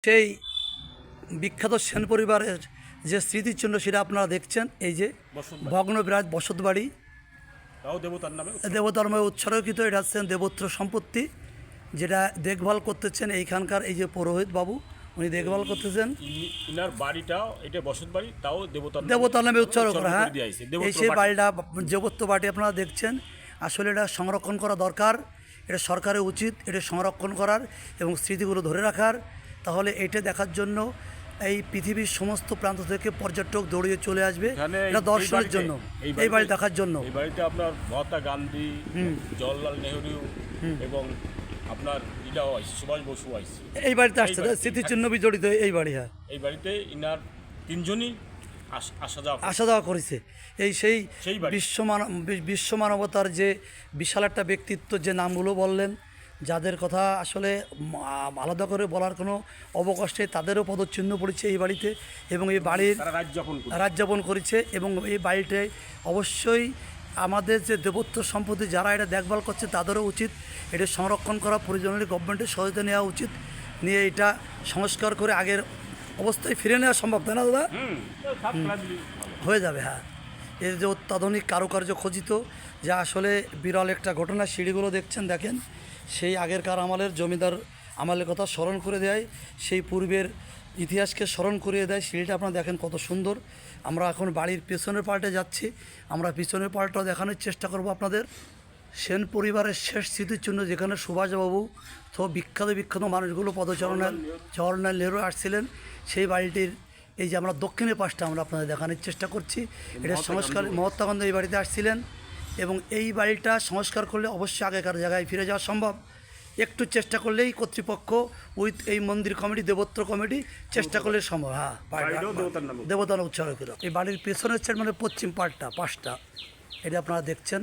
সেই বিখ্যাত সেন পরিবারের যে স্মৃতিচিহ্ন সেটা আপনারা দেখছেন, এই যে ভগ্ন বিরাট বসতবাড়ি, দেবতার নামে উৎসর্গিত। এটা হচ্ছেন দেবোত্র সম্পত্তি, যেটা দেখভাল করতেছেন এইখানকার এই যে পুরোহিত বাবু, উনি দেখভাল করতেছেন। ইনার বাড়িটাও এটা বসত বাড়ি, তাও দেবতার নামে উৎসর্গ করা। হ্যাঁ, এই সেই বাড়িটা দেবত্ব বাড়ি আপনারা দেখছেন। আসলে এটা সংরক্ষণ করা দরকার, এটা সরকারের উচিত এটা সংরক্ষণ করার এবং স্মৃতিগুলো ধরে রাখার। তাহলে এটা দেখার জন্য এই পৃথিবীর সমস্ত প্রান্ত থেকে পর্যটক দৌড়িয়ে চলে আসবে এটা দর্শনের জন্য, এই বাড়ি দেখার জন্য। এই বাড়িতে আপনার মহাত্মা গান্ধী, জওহরলাল নেহরু এবং আপনার ইটাও আইসি, সুভাষ বসু আইসি এই বাড়িতে আসছে, স্মৃতিচিহ্ন বিজড়িত এই বাড়ি। হ্যাঁ, এই বাড়িতে ইনার তিনজনই আসা যাওয়া করেছে। এই সেই বিশ্ব মানবতার যে বিশাল একটা ব্যক্তিত্ব, যে নামগুলো বললেন, যাদের কথা আসলে আলাদা করে বলার কোনো অবকাশ নেই, তাদেরও পদচিহ্ন পড়েছে এই বাড়িতে এবং এই বাড়ির রাজ্যাপন করেছে। এবং এই বাড়িটায় অবশ্যই আমাদের যে দেবোত্ব সম্পত্তি, যারা এটা দেখভাল করছে তাদেরও উচিত এটা সংরক্ষণ করা, প্রয়োজনীয় গভর্নমেন্টের সহায়তা নেওয়া উচিত, নিয়ে এটা সংস্কার করে আগের অবস্থায় ফিরে নেওয়া সম্ভব, তাই না দাদা? হয়ে যাবে। হ্যাঁ, এর যে অত্যাধুনিক কারুকার্য খচিত, যা আসলে বিরল একটা ঘটনা। সিঁড়িগুলো দেখছেন, দেখেন সেই আগেরকার আমলের জমিদার আমলের কথা স্মরণ করে দেয়, সেই পূর্বের ইতিহাসকে স্মরণ করিয়ে দেয়। সিঁড়িটা আপনারা দেখেন কত সুন্দর। আমরা এখন বাড়ির পেছনের পার্টে যাচ্ছি, আমরা পিছনের পার্টটাও দেখানোর চেষ্টা করব আপনাদের। সেন পরিবারের শেষ স্মৃতিচিহ্ন, যেখানে সুভাষবাবু তো বিখ্যাত মানুষগুলো পদচারণায় জওহরলাল নেহরু আসছিলেন, সেই বাড়িটির এই যে আমরা দক্ষিণের পাশটা আমরা আপনাদের দেখানোর চেষ্টা করছি। এটা সংস্কার, মহাত্মা গান্ধী এই বাড়িতে আসছিলেন এবং এই বাড়িটা সংস্কার করলে অবশ্যই আগেকার জায়গায় ফিরে যাওয়া সম্ভব। একটু চেষ্টা করলেই কর্তৃপক্ষ উইথ এই মন্দির কমিটি, দেবোত্র কমিটি চেষ্টা করলে সম্ভব। হ্যাঁ, দেবতার উৎসর্গ করে এই বাড়ির পেছনের সাইড, মানে পশ্চিম পাশটা এটা আপনারা দেখছেন।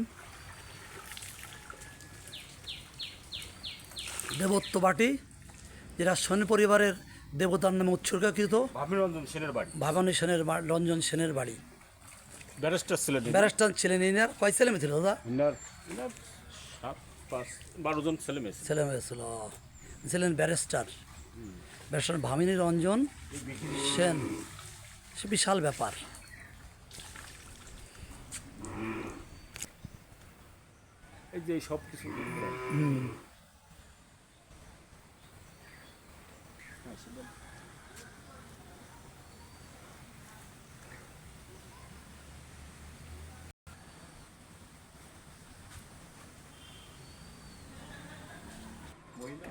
দেবত্ব বাটি, যেটা সেন পরিবারের দেবতার নামে উৎসর্গীকৃত। ভাবানী সেনের রঞ্জন সেনের বাড়ি। ব্যারিস্টার ছিলেন। ইনার কয় ছেলে মেয়ে ছিল দাদা? 12 ছেলে মেয়ে ছিল। ছিলেন ব্যারিস্টার ভামিনী রঞ্জন সেন। সে বিশাল ব্যাপার। এই যে সব কিছু মহিলা